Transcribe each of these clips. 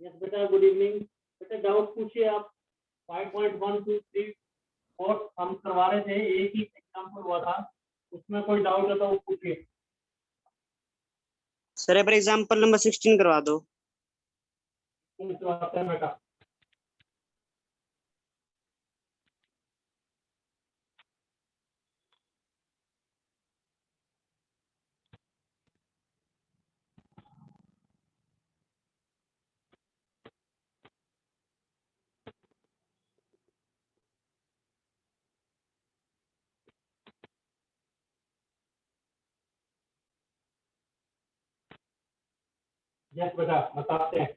Yes बेटा, good evening. बेटा doubt पूछिए आप। 5.123 हम करवा रहे थे, एक ही एग्जाम्पल हुआ था, उसमें कोई डाउट है तो वो पूछिए। सर एक बार एग्जाम्पल नंबर 16 करवा दो। करवाते हैं बेटा। यस बेटा, बताते हैं।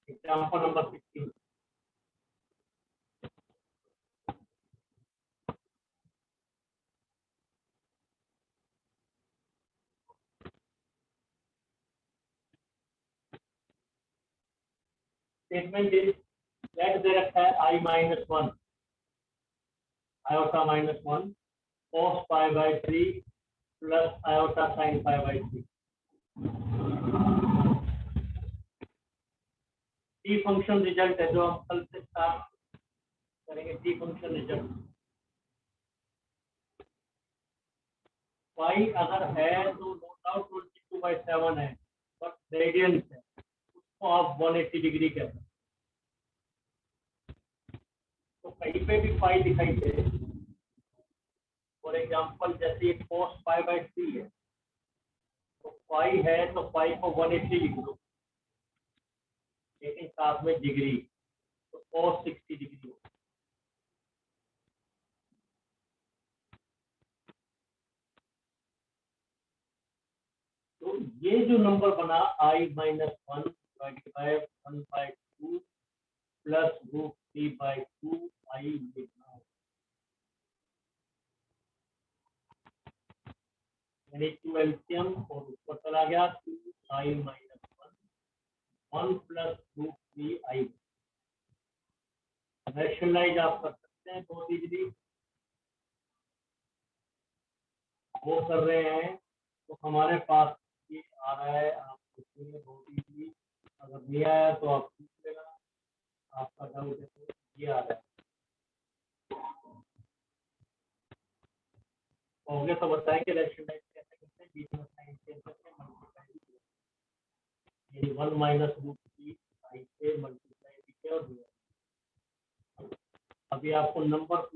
Example number 16। Statement is let they रखा है I-1 iota -1 cos π/3 plus iota sin π/3। T function result है जो हम कल से स्टार्ट करेंगे। टी फंक्शन रिजल्ट y अगर है तो नो डाउट 22/7 है, बट रेडियंस है, उसको आप 180 डिग्री कहते हैं। तो कहीं पे भी फाई दिखाई दे, फॉर एग्जांपल जैसे ये cos π/3 है, तो फाई है तो फाई को 180 लिख दो, लेकिन साथ में डिग्री, तो cos 60 डिग्री। तो ये जो नंबर बना I-1 divided by 1/2 plus √3/2 I लिखना है, यानी 2 एलसीएम और ऊपर चला गया 2I-1 1 प्लस √3I। रैशनलाइज आप कर सकते हैं बहुत इजीली। वो कर रहे हैं तो हमारे पास ये आ रहा है, आप पूछेंगे बहुत इजीली। अगर नहीं आया तो आप पूछ लेना, आपका डाउट है तो ये आ रहा है। हो गया तो बताएं कि रैशनलाइज कैसे करते हैं, बीच में साइन चेंज करके मल्टीप्लाई, यानी 1 माइनस √3I से मल्टीप्लाई किया और दिया। अभी आपको नंबर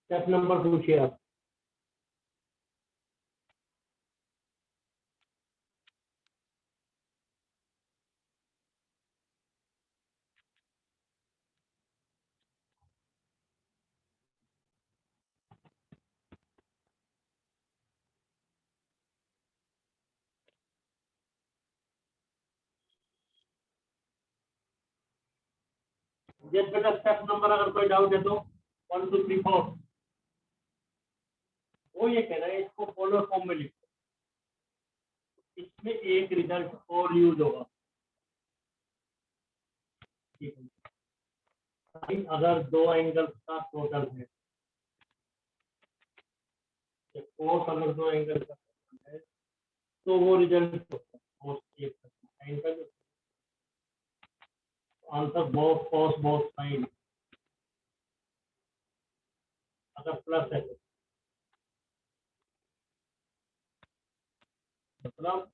स्टेप नंबर पूछिए आप। जस्ट बेटा स्टेप नंबर अगर कोई डाउट है तो 1 2 3 4। वो ये कह रहा है इसको पोलर फॉर्म में लिखो, इसमें एक रिजल्ट और यूज होगा। साइन अगर दो एंगल का टोटल है, कोस अगर दो एंगल का टोटल है तो वो रिजल्ट होता है कोस एक साइन का। आंसर बोथ कोस बोथ साइन अगर प्लस है तो मतलब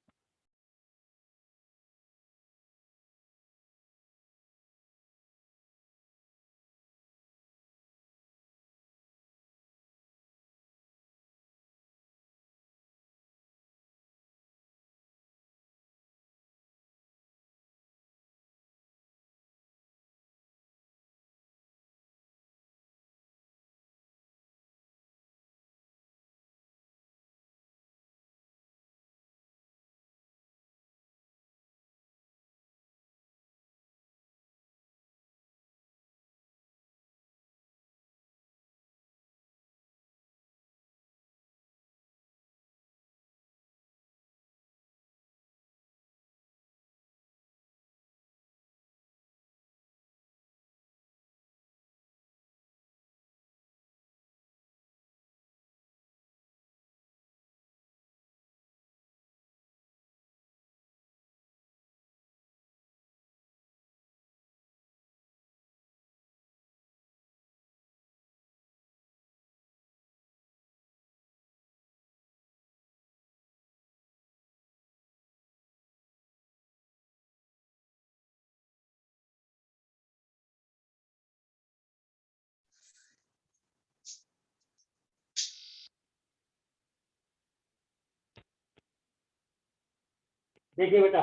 देखिए बेटा,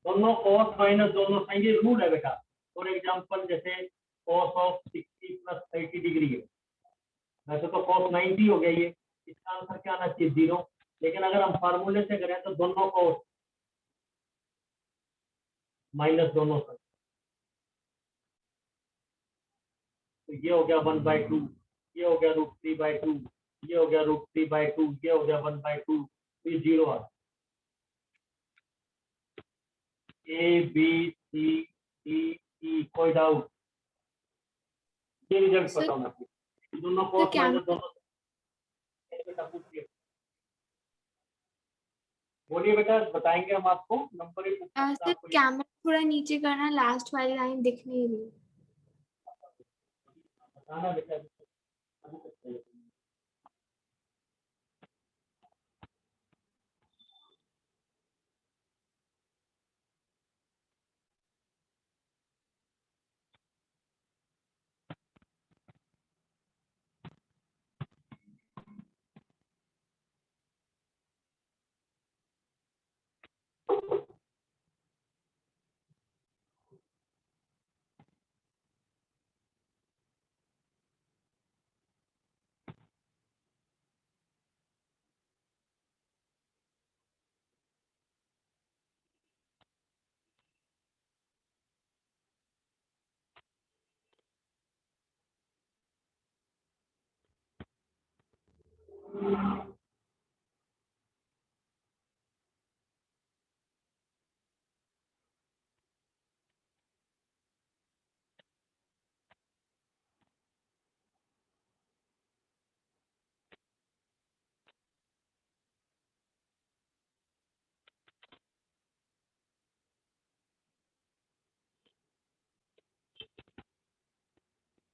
दोनों cos माइनस दोनों साइन, ये रूल है बेटा। फॉर एग्जांपल जैसे cos ऑफ 60 प्लस 30 डिग्री है, वैसे तो cos 90 हो गया, ये इसका आंसर क्या आना चाहिए, 0। लेकिन अगर हम फार्मूले से करें तो दोनों cos माइनस दोनों साइन, तो ये हो गया 1/2, ये हो गया √3/2, ये हो गया √3/2, ये हो गया 1/2, तो ये 0 आ A B C D E। कोई डाउट? ये रिजल्ट सर पता होना चाहिए, दोनों तो cos क्या माइनस दोनों। बेटा पूछिए, बोलिए बेटा, बताएंगे हम आपको। नंबर एक ऊपर से सर आपको कैमरा थोड़ा नीचे करना, लास्ट वाली लाइन दिख नहीं रही। बताना बेटा। अभी तक सही है।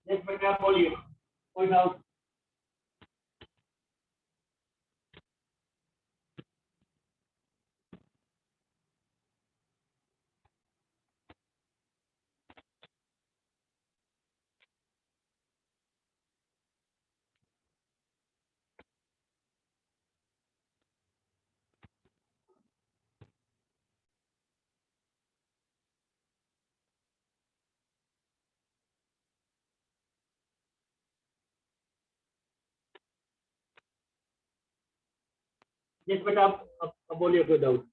नेक्स्ट बेटा आप बोलिए, कोई डाउट? नेक्स्ट बेटा आप अब बोलिए, कोई डाउट?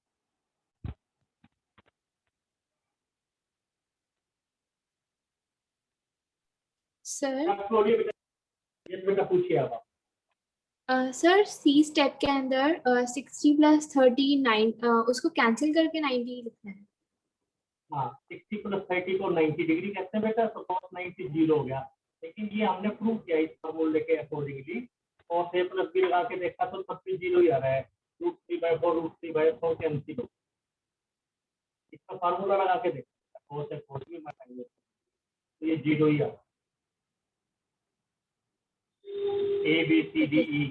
सर आप बोलिए बेटा। यस बेटा पूछिए आप। सर सी स्टेप के अंदर 60 प्लस 39 उसको कैंसिल करके 90 लिखना है। हाँ, 60 प्लस 30 को 90 डिग्री कहते हैं बेटा, तो cos 90 0 हो गया। लेकिन ये हमने प्रूव किया इस फॉर्मूले के accordingly, cos a plus b लगा के देखा तो तब भी 0 ही आ रहा है। √3/4 √3/4 कैंसिल हो, इसका फार्मूला लगा के देखा cos a cos b minus, तो ये 0 ही आ रहा है। A B C D E।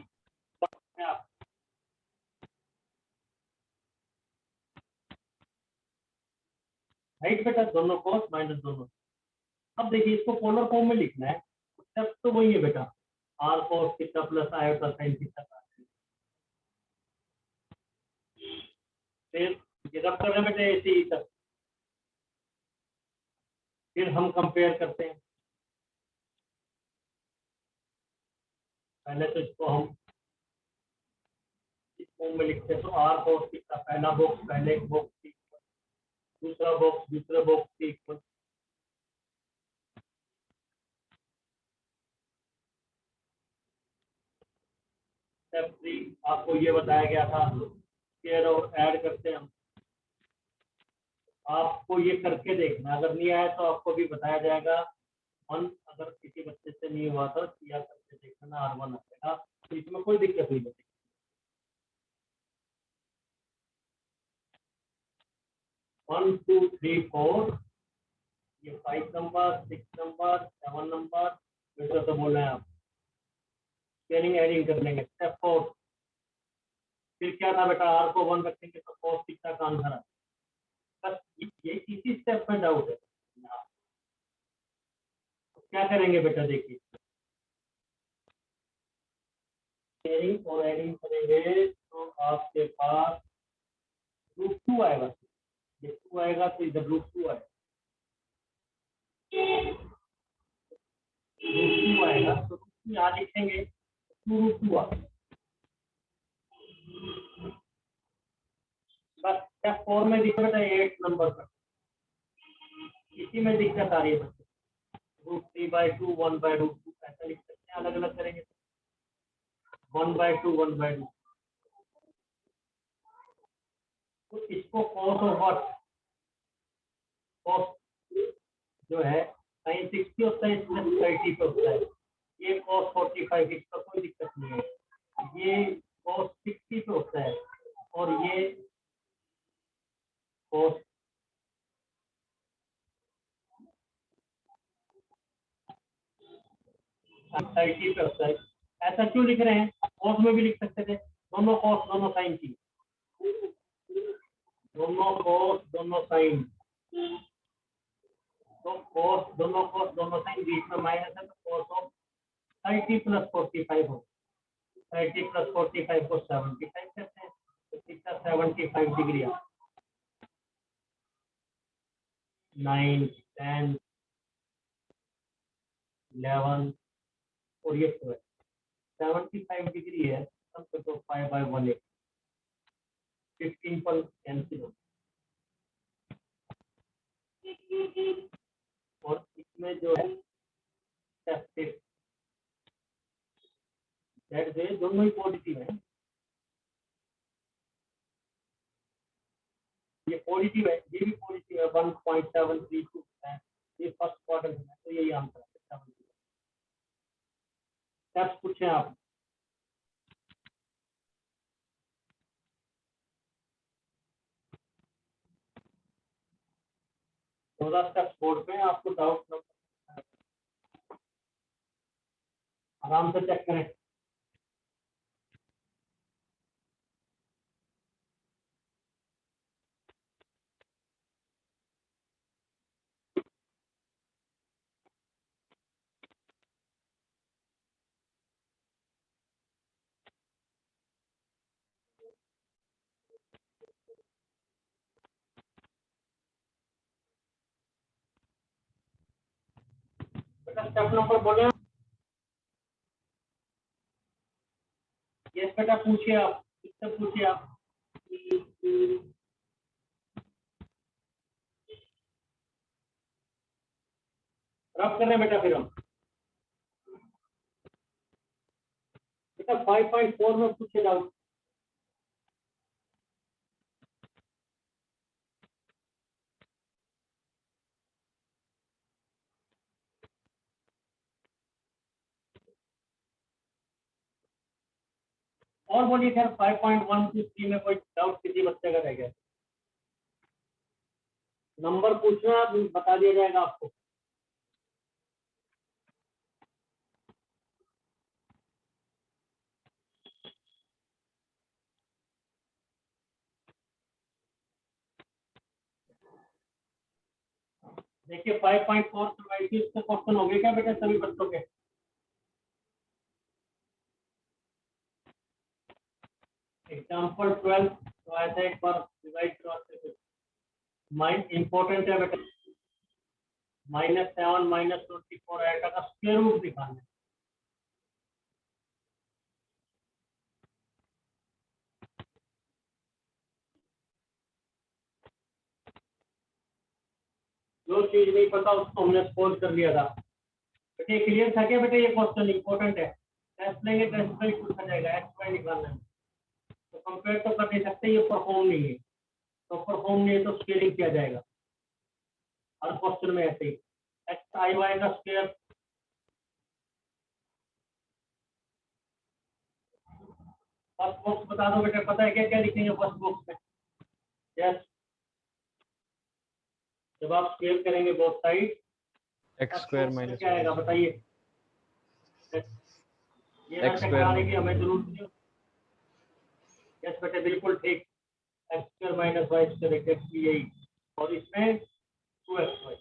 Right बेटा, दोनों cos माइनस दोनों। अब देखिए, इसको पोलर फॉर्म में लिखना है, स्टेप तो वही है बेटा, r cos theta plus iota sin theta का। फिर ये रब कर रहे हैं बेटा ऐसे ही तक, फिर हम कंपेयर करते हैं। पहले तो इसको हम इस फॉर्म में लिखते हैं, तो r cos थीटा पहला बॉक्स पहले बॉक्स के इक्वल, दूसरा बॉक्स दूसरे बॉक्स के इक्वल। स्टेप 3 आपको ये बताया गया था, स्क्वायर और ऐड करते हैं हम। आपको ये करके देखना, अगर नहीं आया तो आपको भी बताया जाएगा। वन अगर किसी बच्चे से नहीं हुआ तो या करके देखना, R1 आ जाएगा, तो इसमें कोई दिक्कत नहीं बचेगी। 1 2 3 4, ये 5 नंबर 6 नंबर 7 नंबर, वैसे तो बोल रहे हैं आप स्केलिंग एडिंग कर लेंगे। स्टेप 4, फिर क्या था बेटा, R को 1 रखेंगे तो cos थीटा का आंसर है। बस ये इसी स्टेप में डाउट है। तो क्या करेंगे बेटा, देखिए स्केलिंग और एडिंग करेंगे तो आपके पास रूट 2 आएगा, ये 2 आएगा तो इधर रूट 2 आएगा, रूट 2 आएगा तो यहाँ लिखेंगे 2 रूट 2 आ। बस स्टेप 4 में दिक्कत है 8 नंबर पर, इसी में दिक्कत आ रही है बच्चे। रूट 3/2 1/√2 ऐसा लिख सकते हैं, अलग अलग करेंगे 1/2 1/2। तो इसको कॉस ऑफ व्हाट, कॉस जो है sin 60 होता है, इसमें 30 पे होता है, ये cos 45, इसका कोई दिक्कत नहीं है, ये cos 60 पे होता है और ये cos 30 पे होता है। ऐसा क्यों लिख रहे हैं, cos में भी लिख सकते थे, दोनों cos दोनों sin की, दोनों cos दोनों sin, तो cos दोनों cos दोनों sin, बीच में माइनस है तो cos ऑफ 30 + 45 हो, 30 + 45 को 75 कहते हैं, तो कितना 75 डिग्री आ, 9 10 11 और ये 12 75 डिग्री है, तब तो 5/1 15 पर कैंसिल हो, और इसमें जो है दोनों ही पॉजिटिव है, ये पॉजिटिव है, ये भी पॉजिटिव है, 1.732 है, ये फर्स्ट क्वार्टर है, तो यही आंसर है। स्टेप्स पूछे आप, थोड़ा स्टेप्स बोर्ड पे आपको डाउट आराम से चेक करें। बेटा स्टेप नंबर बोले, यस बेटा पूछिए आप, किससे पूछिए आप, रब कर रहे हैं बेटा, फिर हम बेटा 5.4 में पूछे डाउट, और बोलिए खैर 5.1 टू 3 में कोई डाउट किसी बच्चे का रह गया, नंबर पूछना बता दिया जाएगा आपको। देखिए 5.4 इससे क्वेश्चन हो गए क्या बेटा सभी बच्चों के, एग्जाम्पल 12, तो ऐसा एक बार डिवाइड करवाते, माइंड इंपॉर्टेंट है बेटा, -7 -24 आएगा का स्क्वायर रूट निकालना है, जो चीज नहीं पता उसको हमने सोल्व कर लिया था बेटे, क्लियर था क्या बेटे, ये क्वेश्चन इंपॉर्टेंट है, टेस्ट लेंगे, टेस्ट में ही पूछा जाएगा, एक्स वाई निकालना है, तो कंपेयर तो कर नहीं सकते, ये परफॉर्म नहीं है, तो परफॉर्म नहीं है तो स्केलिंग किया जाएगा हर क्वेश्चन में ऐसे ही, एक्स आई वाई का स्क्वायर, फर्स्ट बॉक्स बता दो बेटा, पता है क्या क्या लिखेंगे फर्स्ट बॉक्स में, यस, जब आप स्केल करेंगे बोथ साइड, x² माइनस क्या आएगा बताइए, ये ना टकराने की हमें जरूरत नहीं, यस बेटे बिल्कुल ठीक, x² - y² यही, और इसमें 2xy।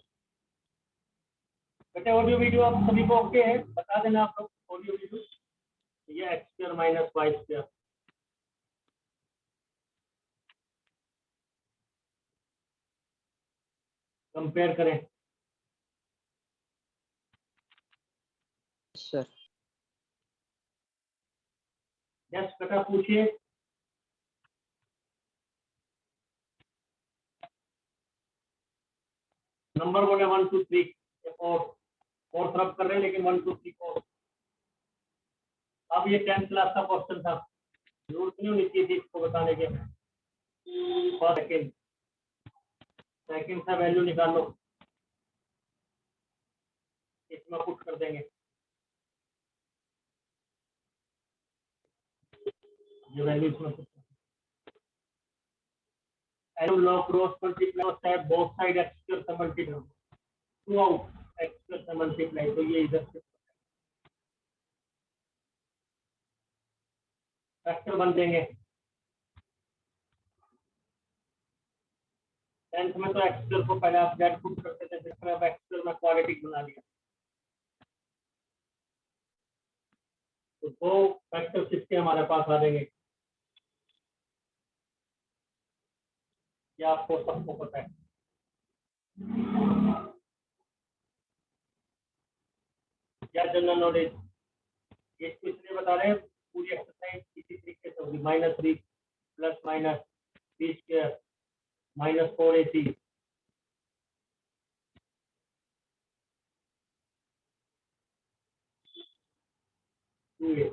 बेटे ऑडियो वीडियो आप सभी को ओके है, बता देना आप लोग ऑडियो वीडियो, ये x² - y², कंपेयर करें। सर यस बेटा पूछिए। नंबर बोले 1 2 3 और रब कर रहे हैं, लेकिन 1 2 3 4। अब ये 10th क्लास का क्वेश्चन था, जरूरत नहीं होनी चाहिए थी इसको बताने के। सेकंड सेकंड से वैल्यू निकालो, इसमें पुट कर देंगे। ये वैल्यू इसमें put arrow law cross multiply होता है, बोथ साइड एक्स स्क्वायर से multiply through out x square से मल्टीप्लाई, तो ये इधर से फैक्टर बन देंगे। 10th में तो एक्स स्क्वायर को पहले आप जेड पुट करते थे, फिर अब एक्स स्क्वायर में क्वाड्रेटिक बना लिया। तो दो फैक्टर किसके हमारे पास आ जाएंगे, ये आपको सबको पता है। क्या जनरल नॉलेज, ये इसलिए बता रहे हैं, पूरी एक्सरसाइज इसी तरीके से होगी। -3 plus minus B square -4ac -2a।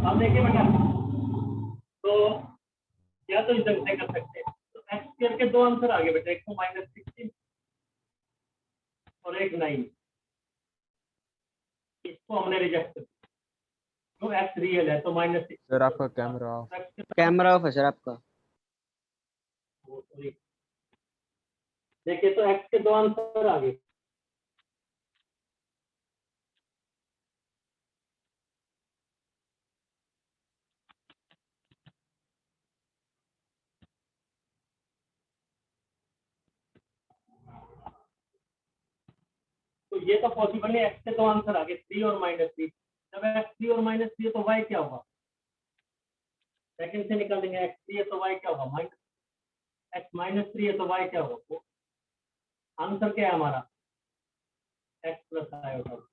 अब देखिए बेटा, तो या तो इस ढंग से कर सकते हैं, तो एक्स स्क्वायर के दो आंसर आ गए बेटा, एक तो -16 और एक 9। इसको हमने रिजेक्ट कर दिया, तो एक्स रियल है तो -6। सर आपका कैमरा ऑफ। कैमरा ऑफ है सर आपका। देखिए तो एक्स के दो आंसर आ गए। तो ये तो पॉसिबल है, एक्स के दो आंसर आ गए, 3 और -3। जब एक्स 3 और -3 है तो वाई क्या होगा, सेकंड से निकाल देंगे। एक्स 3 है तो वाई क्या होगा, एक्स -3 है तो वाई क्या होगा। तो आंसर क्या है हमारा, एक्स प्लस आई होगा।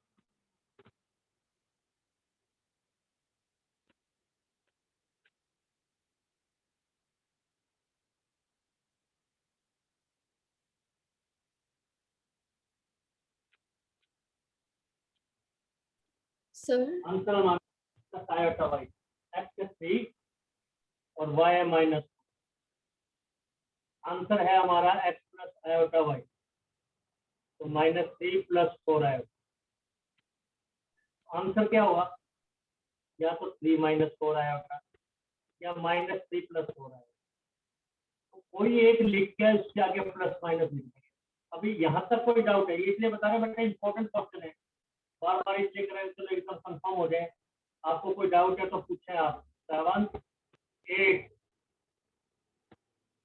सर आंसर हमारा आयोटा वाई, एक्स है 3 और वाई है -। आंसर है हमारा एक्स प्लस आयोटा वाई, तो -3 + 4 आयोटा। आंसर क्या होगा, या तो 3 - 4 आयोटा या -3 + 4 आयोटा। तो कोई एक लिख के उसके आगे प्लस माइनस लिख देंगे। अभी यहाँ तक कोई डाउट है? ये इसलिए बता रहे बेटा इंपॉर्टेंट क्वेश्चन है, बार बार इसलिए कर रहे हैं चलो एकदम कंफर्म हो जाए। आपको कोई डाउट है तो पूछें आप। 7 8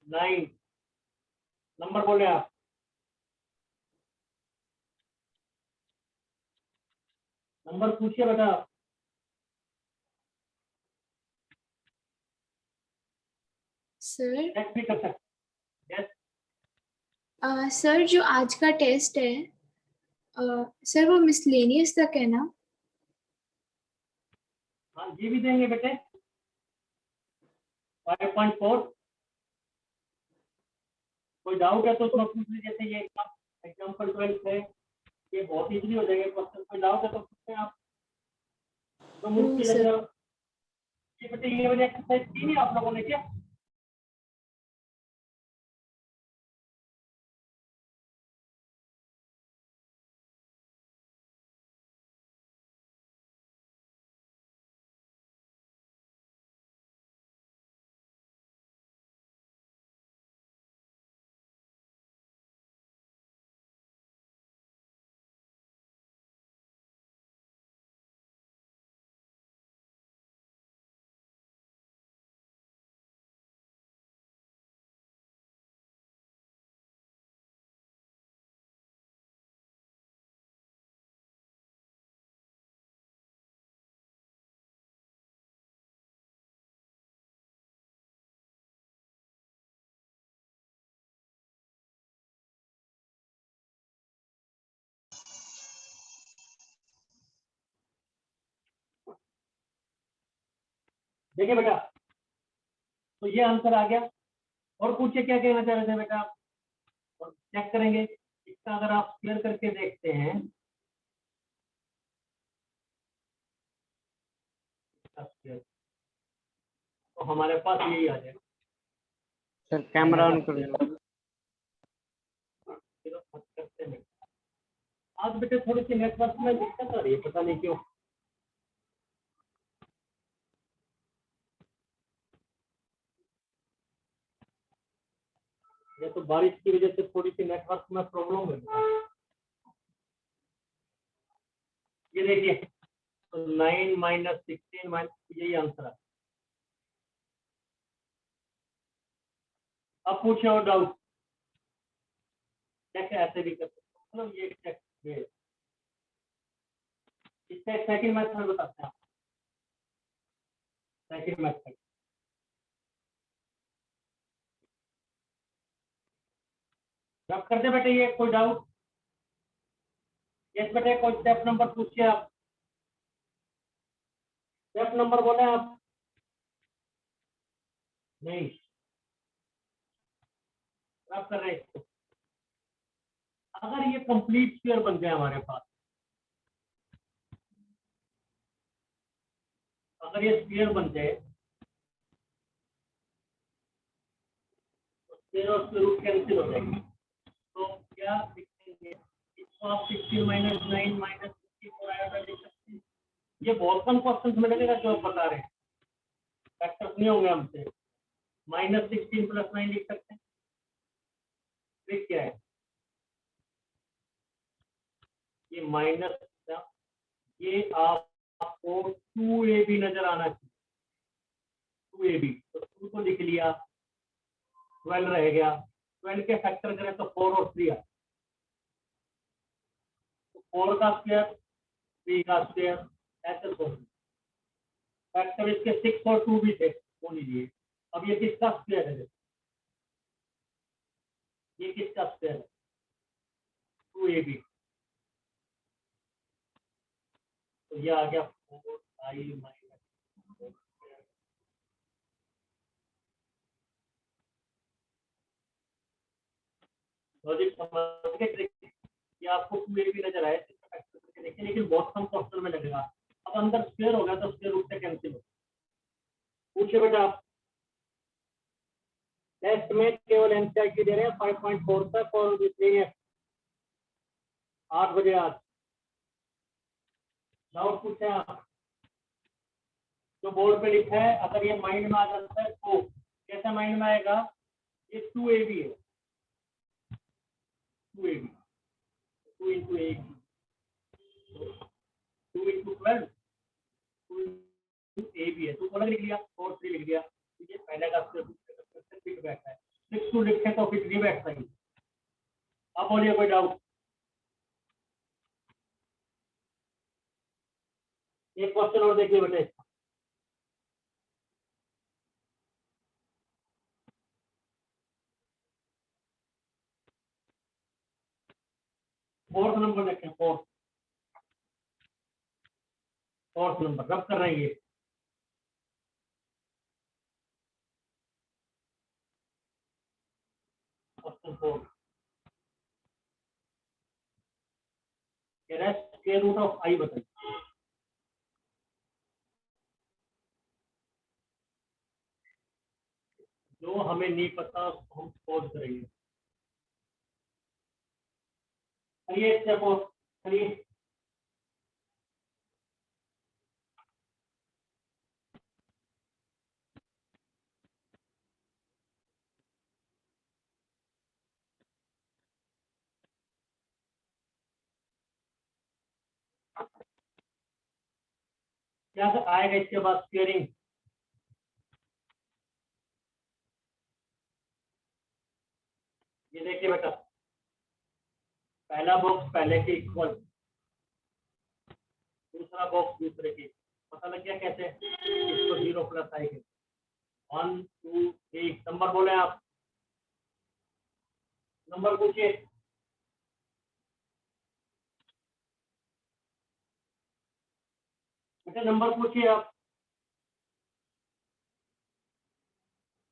9 नंबर बोले आप। नंबर पूछिए बेटा। सर चेक भी कर सकते। यस सर जो आज का टेस्ट है सर वो मिसलेनियस तक है ना? हाँ ये भी देंगे बेटे 5.4। कोई डाउट है तो उसमें पूछ लीजिए। जैसे ये एग्जाम्पल 12 है, ये बहुत इजीली हो जाएगा क्वेश्चन। कोई डाउट है तो पूछते हैं आप, तो मुश्किल है सर। जब ये बेटे ये वाली एक्सरसाइज की नहीं आप लोगों ने क्या? देखिए बेटा तो ये आंसर आ गया। और पूछिए क्या कहना चाह रहे थे बेटा आप, और चेक करेंगे इसका। अगर आप क्लियर करके देखते हैं तो हमारे पास यही आ जाएगा। सर कैमरा ऑन कर लो। करते हैं। आज बेटे थोड़ी सी नेटवर्क में दिक्कत आ रही है, पता नहीं क्यों। ये तो बारिश की वजह से थोड़ी सी नेटवर्क में प्रॉब्लम है। ये देखिए तो 9 माइनस 16 माइनस, यही आंसर है। अब पूछे और डाउट कैसे ऐसे भी कर सकते हैं। मतलब ये चेक इसका सेकंड मेथड बताते हैं। सेकंड मेथड जब करते बेटे ये कोई डाउट? यस बेटे कोई स्टेप नंबर पूछिए आप। स्टेप नंबर बोले आप? नहीं आप कर रहे हैं इसको। अगर ये कंप्लीट स्क्वायर बन जाए हमारे पास, अगर ये स्क्वायर बन जाए तो स्क्वायर और स्क्वायर रूट कैंसिल हो जाएगी। तो क्या लिखेंगे इसको आप? 16 माइनस 9 माइनस 54 आया लिख सकते हैं। ये बहुत कम क्वेश्चन में लगेगा जो आप बता रहे हैं, फैक्टर्स नहीं होंगे हमसे। माइनस 16 प्लस 9 लिख सकते हैं। ट्रिक क्या है? ये माइनस, ये आपको 2ab नजर आना चाहिए। 2ab तो 2 तो लिख लिया, 12 रह गया। 12 के फैक्टर करें तो 4 और 3 है। तो 4 का स्क्वायर 3 का स्क्वायर ऐसे फैक्टर इसके 6 और 2 भी थे, वो लीजिए। अब ये किसका स्क्वायर है? ये किसका स्क्वायर है? 2ab। तो ये आ गया 4i माइनस। लॉजिक समझ के ट्रिक, ये आपको 2ab नजर आए देखिए, लेकिन बहुत कम क्वेश्चन में लगेगा। अब अंदर स्क्वायर होगा तो स्क्वायर रूट से कैंसिल हो। पूछिए बेटा आप। टेस्ट में केवल एनसीईआरटी दे रहे हैं 5.4 तक और इसलिए 8 बजे आज डाउट पूछे आप। जो बोर्ड पे लिखा है अगर ये माइंड में आ जाता है तो कैसा माइंड में आएगा? ये 2ab है, 2ab इंटू ए, 2 इंटू 12, 2 इंटू ए भी है, 2 अलग लिख लिया और 3 लिख लिया, ठीक है, पहले का फिट बैठता है, 6 2 लिखे तो फिट नहीं बैठता ही। अब बोलिए कोई डाउट? एक क्वेश्चन और देखिए बेटे, फोर्थ नंबर देखें, फोर्थ नंबर रब कर रहे हैं ये, ऑप्शन 4, स्क्वायर रूट ऑफ आई बताइए। जो हमें नहीं पता उसको हम सॉल्व करेंगे। चलिए स्टेप ऑफ, चलिए क्या आएगा इसके बाद? स्क्वेयरिंग, ये देखिए बेटा, पहला बॉक्स पहले के इक्वल, दूसरा बॉक्स दूसरे के, पता लग गया कैसे? इसको 0 प्लस आएगी, 1 2 3, नंबर बोले आप, नंबर पूछिए। बेटा नंबर पूछिए आप,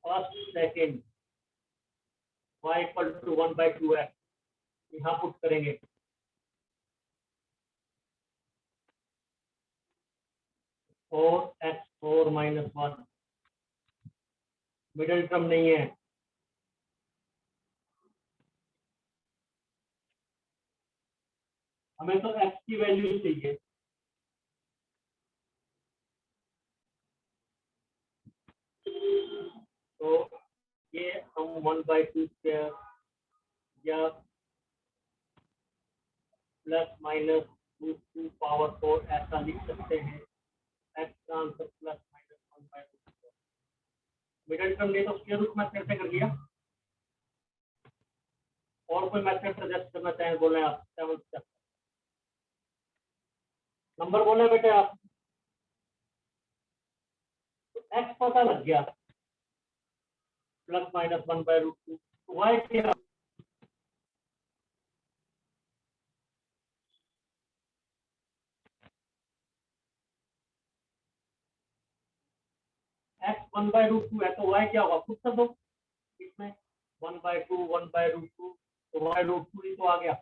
first second, y equal to 1/2x, यहाँ पुट करेंगे, और x4 माइनस 1, मिडिल टर्म नहीं है, हमें तो x की वैल्यू चाहिए, तो ये हम 1/2 स्क्वायर या प्लस माइनस 2 पावर 4 ऐसा लिख सकते हैं, x का answer plus minus 1/2, middle term नहीं तो स्क्वायर रूट मेथड से कर लिया। और कोई मेथड सजेस्ट करना चाहें बोले आप? 7 स्टेप, नंबर बोले बेटे आप, तो x पता लग गया, प्लस माइनस 1/2, y क्या? x 1/2 है तो y क्या होगा? खुद कर दो इसमें, 1/2 1/2, तो y√2 ही तो आ गया,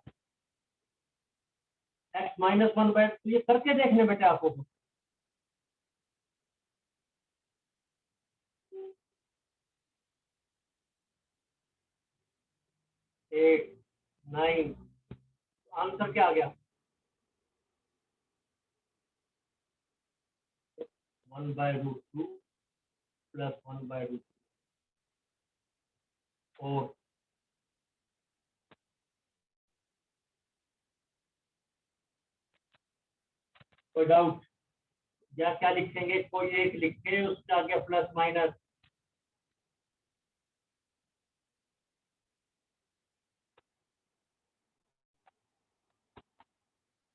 x माइनस 1/2, ये करके देखने बेटे आपको, 8 9, आंसर क्या आ गया? 1/2 प्लस 1/2, और कोई डाउट? या क्या लिखेंगे? कोई एक लिख के उसके आगे प्लस माइनस,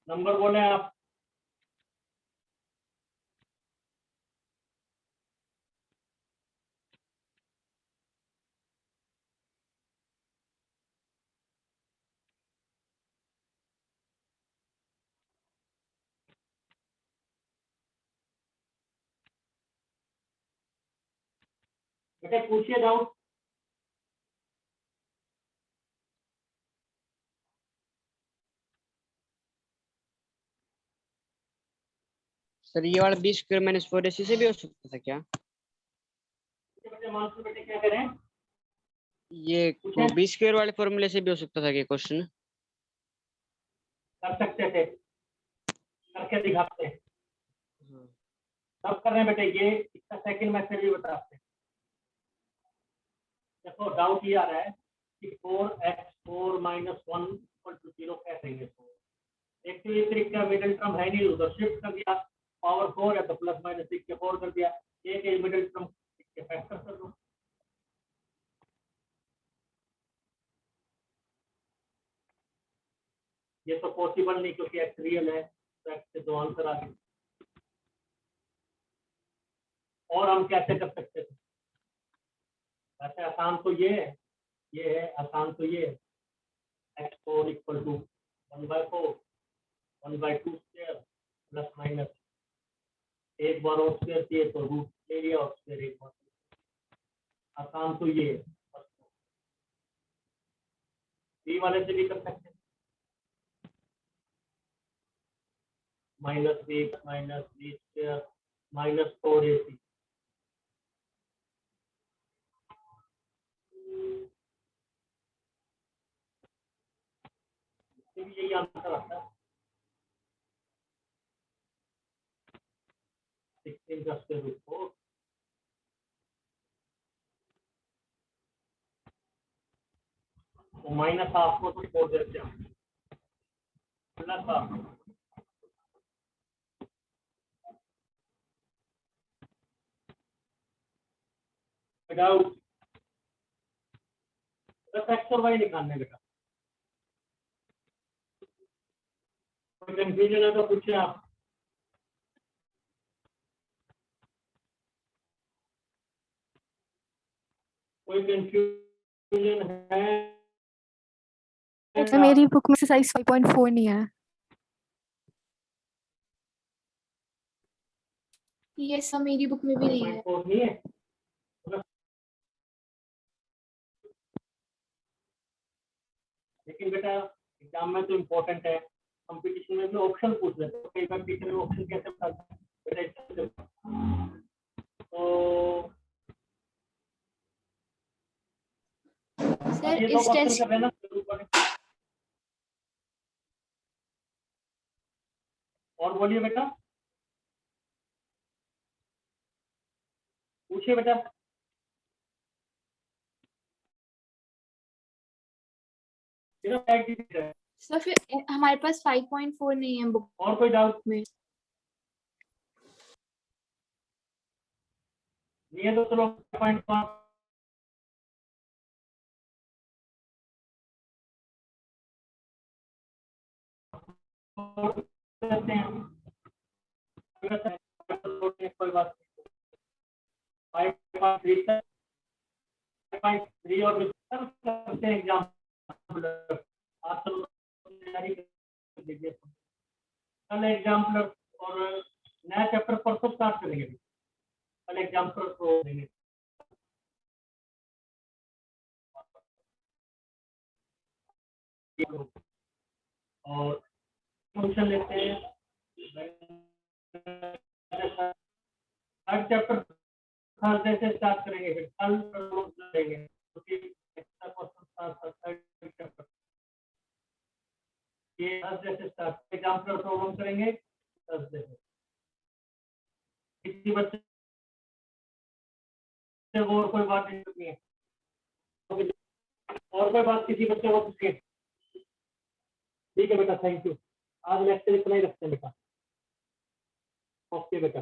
नंबर बोले आप, बेटे पूछिए डाउट। सर ये वाला b² - 4ac से भी हो सकता था क्या? बेटे मानसू बेटे क्या करें? ये b² वाले फॉर्मूले से भी हो सकता था क्या क्वेश्चन? कर सकते थे, करके दिखाते हैं, सब कर रहे हैं बेटे, ये इसका सेकंड मेथड भी बताते हैं। देखो डाउट ये आ रहा है कि 4x4 - 1 = 0 कैसे है, एक तो ये तरीका मिडिल टर्म है नहीं, उधर शिफ्ट कर दिया, पावर 4 है तो प्लस माइनस 6 के 4 कर दिया, एक मिडिल टर्म के फैक्टर कर दो। ये तो पॉसिबल नहीं क्योंकि एक्स रियल है, तो एक्स से दो आंसर आ गए। और हम कैसे कर सकते थे? वैसे आसान तो ये है आसान तो ये है, x4 equal to 1/4 1/2 square plus minus एक बार और स्क्वायर किए तो रूट ले लिया और स्क्वायर एक बार। आसान तो ये है, बी वाले से भी कर सकते हैं, minus B square minus 4ac भी यही आंसर आता है। 16 का स्क्वायर रूट 4 तो माइनस हाफ को तो 4 देते हैं, प्लस हाफ विदाउट बस एक्स और वाई निकालने बेटा। कोई कंफ्यूजन है तो पूछे आप। कोई कंफ्यूजन है? सर मेरी बुक में एक्सरसाइज 5.4 नहीं है। ये सब मेरी बुक में भी नहीं है। 5.4 नहीं है, लेकिन बेटा एग्जाम में तो इम्पोर्टेंट है, कंपटीशन में भी ऑप्शन पूछ लेते हैं, कई बार टीचर में ऑप्शन कैसे बताते हैं बेटा। तो सर ये दो इस क्वेश्चन टेस्ट कर लेना जरूर पढ़ें। और बोलिए बेटा, पूछिए बेटा। सर फिर हमारे पास 5.4 नहीं है बुक और कोई डाउट में। नहीं है तो चलो पॉइंट करते हैं, कोई बात नहीं। 5.3 और करते हैं एग्जाम। आप सब तैयारी कर लीजिए, कल एग्जाम्पलर और नया चैप्टर परसों स्टार्ट करेंगे, कल एग्जाम्पलर को देंगे। और फंक्शन लेते हैं, हर चैप्टर थर्सडे से स्टार्ट करेंगे, फिर कल करेंगे क्योंकि एक्स्ट्रा क्वेश्चन चैप्टर ये थर्सडे से स्टार्ट एग्जाम्पलर प्रॉब्लम करेंगे थर्सडे से। किसी बच्चे को और कोई बात नहीं है, और कोई बात किसी बच्चे को पूछिए। ठीक है बेटा, थैंक यू। आज लेक्चर इतना ही रखते हैं बेटा। ओके बेटा,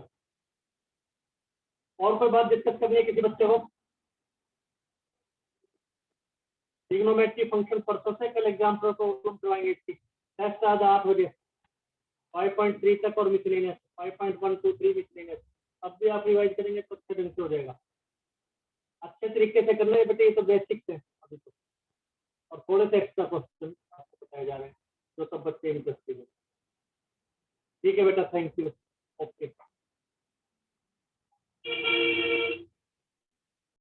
और कोई बात डिस्कस करनी है किसी बच्चे को? ट्रिग्नोमेट्री फंक्शन परसों से, कल एग्जाम करवाएंगे। टेस्ट आज 8 बजे 5.3 तक और मिसलेनियस 5.123 मिसलेनियस। अब भी आप रिवाइज करेंगे तो अच्छे ढंग से हो जाएगा। अच्छे तरीके से करना है बेटे, ये तो बेसिक्स है अभी तो, और थोड़े से एक्स्ट्रा क्वेश्चन आपको बताए जा रहे हैं जो सब बच्चे इंटरेस्टेड है। ठीक है बेटा, थैंक यू। ओके।